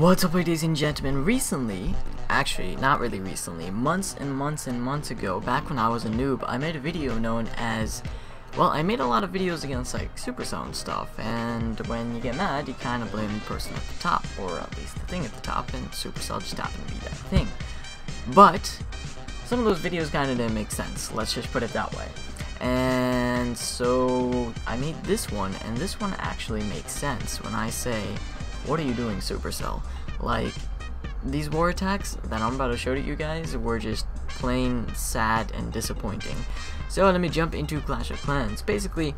What's up, ladies and gentlemen? Recently, actually not really recently, months and months ago, back when I was a noob, I made a video known as, well, I made a lot of videos against like Supercell and stuff, and when you get mad, you kind of blame the person at the top, or at least the thing at the top, and Supercell just happened to be that thing. But some of those videos kind of didn't make sense, let's just put it that way. And so I made this one, and this one actually makes sense when I say, what are you doing, Supercell? Like, these war attacks that I'm about to show to you guys were just plain sad and disappointing. So let me jump into Clash of Clans. Basically,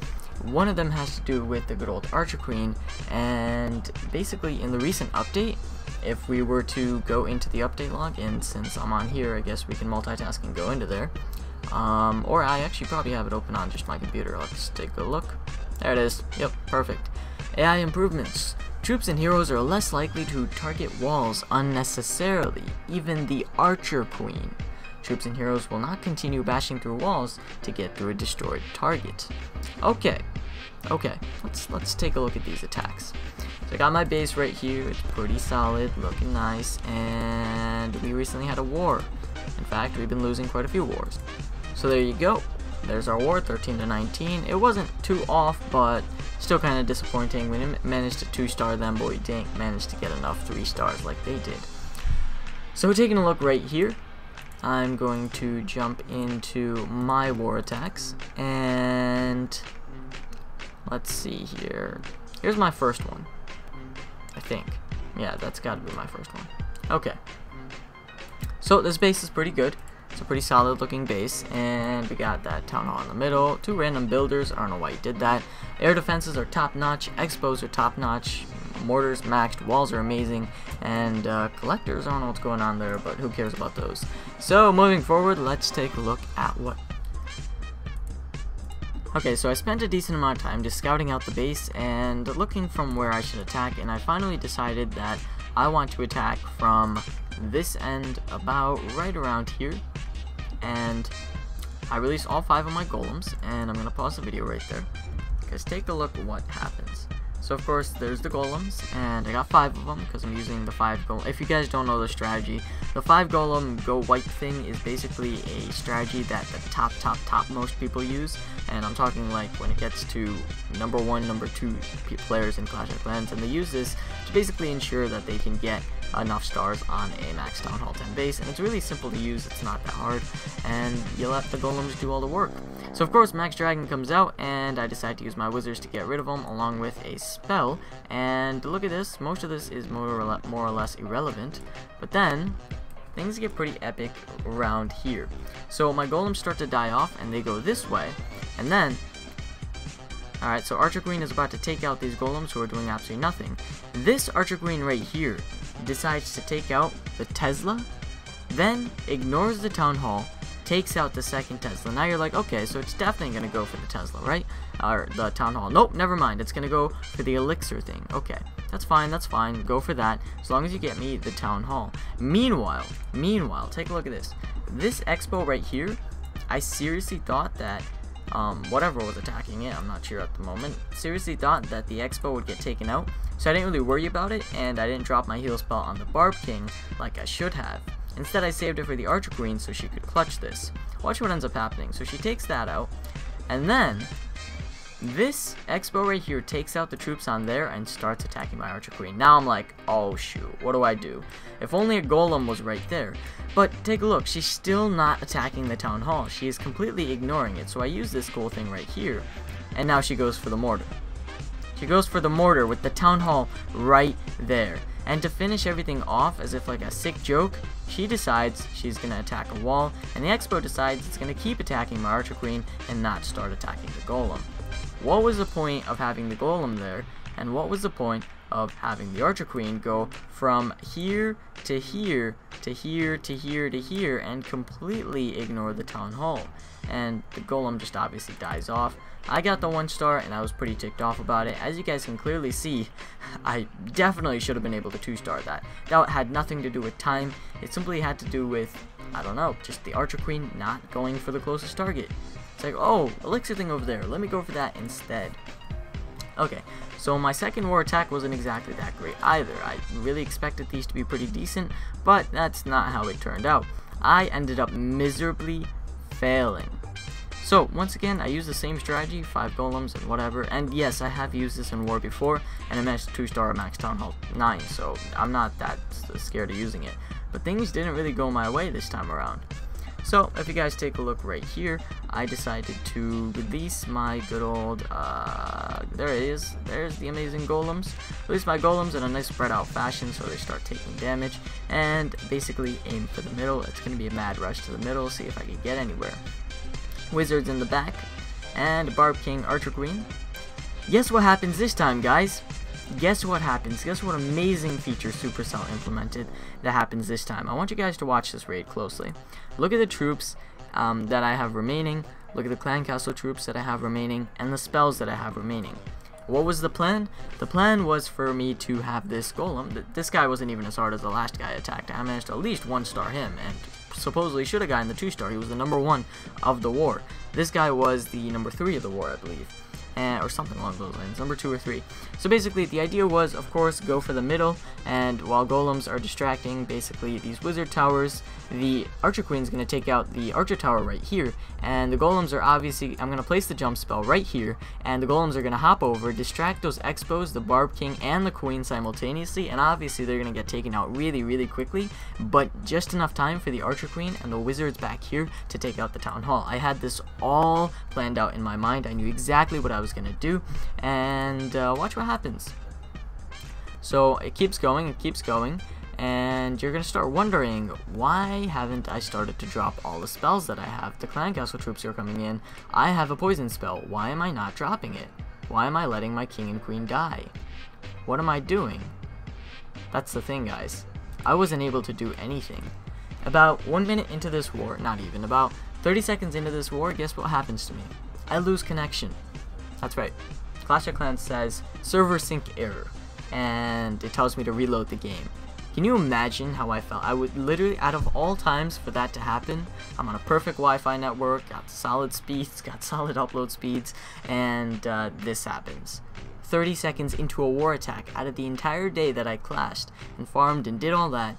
one of them has to do with the good old Archer Queen, and basically in the recent update, if we were to go into the update log, and since I'm on here, I guess we can multitask and go into there. Or I actually probably have it open on just my computer. Let's take a look. There it is. Yep, perfect. AI improvements. Troops and heroes are less likely to target walls unnecessarily, even the Archer Queen. Troops and heroes will not continue bashing through walls to get through a destroyed target. Okay, let's take a look at these attacks. So I got my base right here, it's pretty solid, looking nice, and we recently had a war. In fact, we've been losing quite a few wars. So there you go. There's our war, 13-19. It wasn't too off, but still kind of disappointing. We didn't manage to 2-star them, but we didn't manage to get enough 3 stars like they did. So taking a look right here, I'm going to jump into my war attacks, and let's see here. Here's my first one, I think. Yeah, that's got to be my first one. Okay. So this base is pretty good. It's a pretty solid looking base, and we got that town hall in the middle, 2 random builders, I don't know why you did that. Air defenses are top notch, expos are top notch, mortars maxed, walls are amazing, and collectors, I don't know what's going on there, but who cares about those. So moving forward, let's take a look at what... Okay, so I spent a decent amount of time just scouting out the base and looking from where I should attack, and I finally decided that I want to attack from this end about right around here. And I released all 5 of my golems, and I'm going to pause the video right there, because take a look at what happens. So of course there's the golems, and I got 5 of them because I'm using the 5 golem. If you guys don't know the strategy, the 5 golem go white thing is basically a strategy that the top most people use, and I'm talking like when it gets to number 1, number 2 players in Clash of Clans, and they use this to basically ensure that they can get enough stars on a max Town Hall 10 base, and it's really simple to use, it's not that hard, and you let the golems do all the work. So of course Max Dragon comes out, and I decide to use my wizards to get rid of them, along with a spell, and look at this, most of this is more or less irrelevant, but then things get pretty epic around here. So my golems start to die off, and they go this way, and then alright, so Archer Queen is about to take out these golems who are doing absolutely nothing. This Archer Queen right here decides to take out the Tesla, then ignores the Town Hall, takes out the second Tesla. Now you're like, okay, so it's definitely going to go for the Tesla, right? Or the Town Hall. Nope, never mind. It's going to go for the Elixir thing. Okay, that's fine. Go for that, as long as you get me the Town Hall. Meanwhile, take a look at this. This Expo right here, I seriously thought that whatever was attacking it, I'm not sure at the moment, seriously thought that the Expo would get taken out, so I didn't really worry about it, and I didn't drop my heal spell on the Barb King like I should have. Instead, I saved it for the Archer Queen so she could clutch this. Watch what ends up happening. So she takes that out, and then this Expo right here takes out the troops on there and starts attacking my Archer Queen. Now I'm like, oh shoot, what do I do? If only a golem was right there. But take a look, she's still not attacking the Town Hall. She is completely ignoring it. So I use this cool thing right here, and now she goes for the mortar. She goes for the mortar with the Town Hall right there. And to finish everything off as if like a sick joke, she decides she's going to attack a wall, and the Expo decides it's going to keep attacking my Archer Queen and not start attacking the golem. What was the point of having the golem there, and what was the point of having the Archer Queen go from here to here to here to here to here and completely ignore the Town Hall? And the golem just obviously dies off. I got the 1 star, and I was pretty ticked off about it. As you guys can clearly see, I definitely should have been able to 2-star that. That had nothing to do with time. It simply had to do with, I don't know, just the Archer Queen not going for the closest target. It's like, oh, Elixir thing over there, let me go for that instead. Okay, so my second war attack wasn't exactly that great either. I really expected these to be pretty decent, but that's not how it turned out. I ended up miserably failing. So, once again, I used the same strategy, 5 golems and whatever, and yes, I have used this in war before, and I managed to 2-star Max Town Hall 9, so I'm not that scared of using it. But things didn't really go my way this time around. So, if you guys take a look right here, I decided to release my good old, there it is, there's the amazing golems. Release my golems in a nice spread out fashion so they start taking damage, and basically aim for the middle. It's going to be a mad rush to the middle, see if I can get anywhere. Wizards in the back, and Barb King Archer Queen. Guess what happens this time, guys? Guess what happens? Guess what amazing feature Supercell implemented that happens this time? I want you guys to watch this raid closely. Look at the troops that I have remaining. Look at the clan castle troops that I have remaining, and the spells that I have remaining. What was the plan? The plan was for me to have this golem. This guy wasn't even as hard as the last guy attacked. I managed to at least 1-star him, and supposedly should have gotten the 2-star. He was the number 1 of the war. This guy was the number 3 of the war, I believe. Or something along those lines, number 2 or 3. So basically the idea was, of course, go for the middle, and while golems are distracting basically these wizard towers, the Archer Queen's going to take out the Archer Tower right here, and the golems are obviously, I'm going to place the jump spell right here, and the golems are going to hop over, distract those Expos, the Barb King, and the Queen simultaneously, and obviously they're going to get taken out really, really quickly, but just enough time for the Archer Queen and the wizards back here to take out the Town Hall. I had this all planned out in my mind. I knew exactly what I was going to do, and watch what happens. So it keeps going, and you're going to start wondering, why haven't I started to drop all the spells that I have? The clan castle troops are coming in. I have a poison spell. Why am I not dropping it? Why am I letting my king and queen die? What am I doing? That's the thing, guys. I wasn't able to do anything. About 1 minute into this war, not even, about 30 seconds into this war, guess what happens to me? I lose connection. That's right. Clash of Clans says server sync error, and it tells me to reload the game. Can you imagine how I felt? I would literally, out of all times for that to happen, I'm on a perfect Wi-Fi network, got solid speeds, got solid upload speeds, and this happens. 30 seconds into a war attack, out of the entire day that I clashed and farmed and did all that,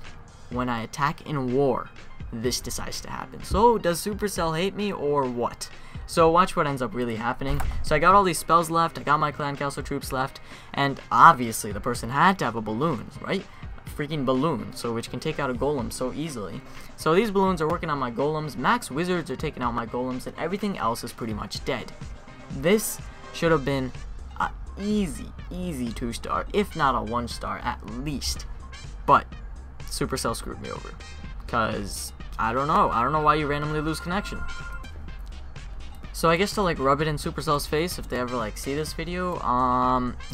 when I attack in war, this decides to happen. So does Supercell hate me or what? So watch what ends up really happening. So I got all these spells left, I got my clan castle troops left, and obviously the person had to have a balloon, right? A freaking balloon, so which can take out a golem so easily. So these balloons are working on my golems, max wizards are taking out my golems, and everything else is pretty much dead. This should have been an easy 2-star, if not a 1-star at least. But Supercell screwed me over, because I don't know why you randomly lose connection. So I guess to like rub it in Supercell's face if they ever like see this video,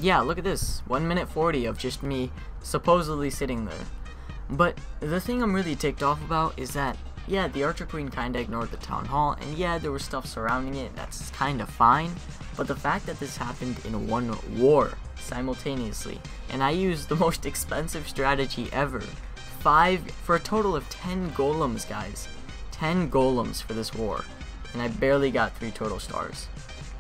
yeah, look at this, 1 minute 40 of just me supposedly sitting there. But the thing I'm really ticked off about is that, yeah, the Archer Queen kinda ignored the Town Hall, and yeah, there was stuff surrounding it, that's kinda fine, but the fact that this happened in one war simultaneously, and I used the most expensive strategy ever, for a total of 10 golems, guys, 10 golems for this war. And I barely got 3 total stars.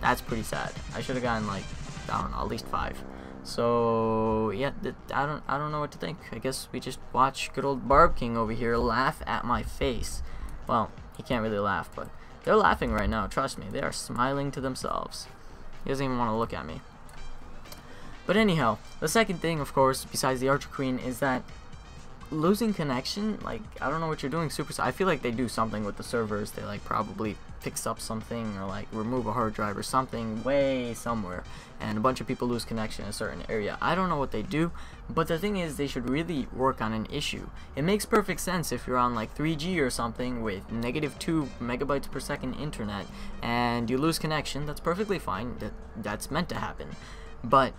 That's pretty sad. I should have gotten like, I don't know, at least 5. So yeah, I don't know what to think. I guess we just watch good old Barb King over here laugh at my face. Well, he can't really laugh, but they're laughing right now. Trust me, they are smiling to themselves. He doesn't even want to look at me. But anyhow, the second thing, of course, besides the Archer Queen, is that losing connection, like, I don't know what you're doing, Supercell. I feel like they do something with the servers. They like probably fix up something or like remove a hard drive or something way somewhere, and a bunch of people lose connection in a certain area. I don't know what they do, but the thing is, they should really work on an issue. It makes perfect sense if you're on like 3G or something with -2 megabytes per second internet and you lose connection. That's perfectly fine. That's meant to happen. But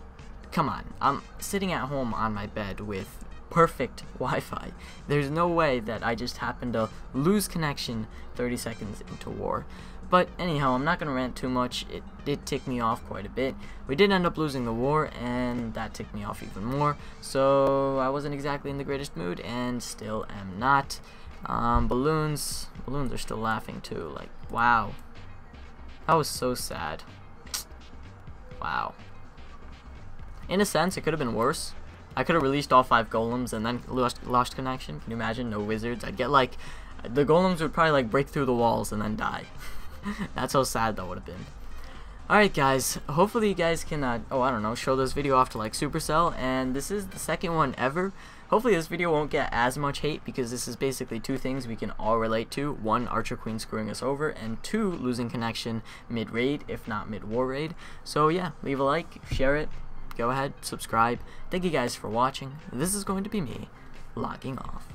come on, I'm sitting at home on my bed with perfect Wi-Fi. There's no way that I just happened to lose connection 30 seconds into war. But anyhow, I'm not gonna rant too much. It did tick me off quite a bit. We did end up losing the war, and that ticked me off even more. So I wasn't exactly in the greatest mood, and still am not. Balloons are still laughing too. Like, wow, that was so sad. Wow. In a sense, it could have been worse. I could have released all 5 golems and then lost connection. Can you imagine? No wizards. I'd get like, the golems would probably like break through the walls and then die. That's how sad that would have been. Alright guys, hopefully you guys can, I don't know, show this video off to like Supercell, and this is the second one ever. Hopefully this video won't get as much hate, because this is basically 2 things we can all relate to. 1, Archer Queen screwing us over, and 2, losing connection mid-raid, if not mid-war raid. So yeah, leave a like, share it, go ahead, subscribe. Thank you guys for watching. This is going to be me logging off.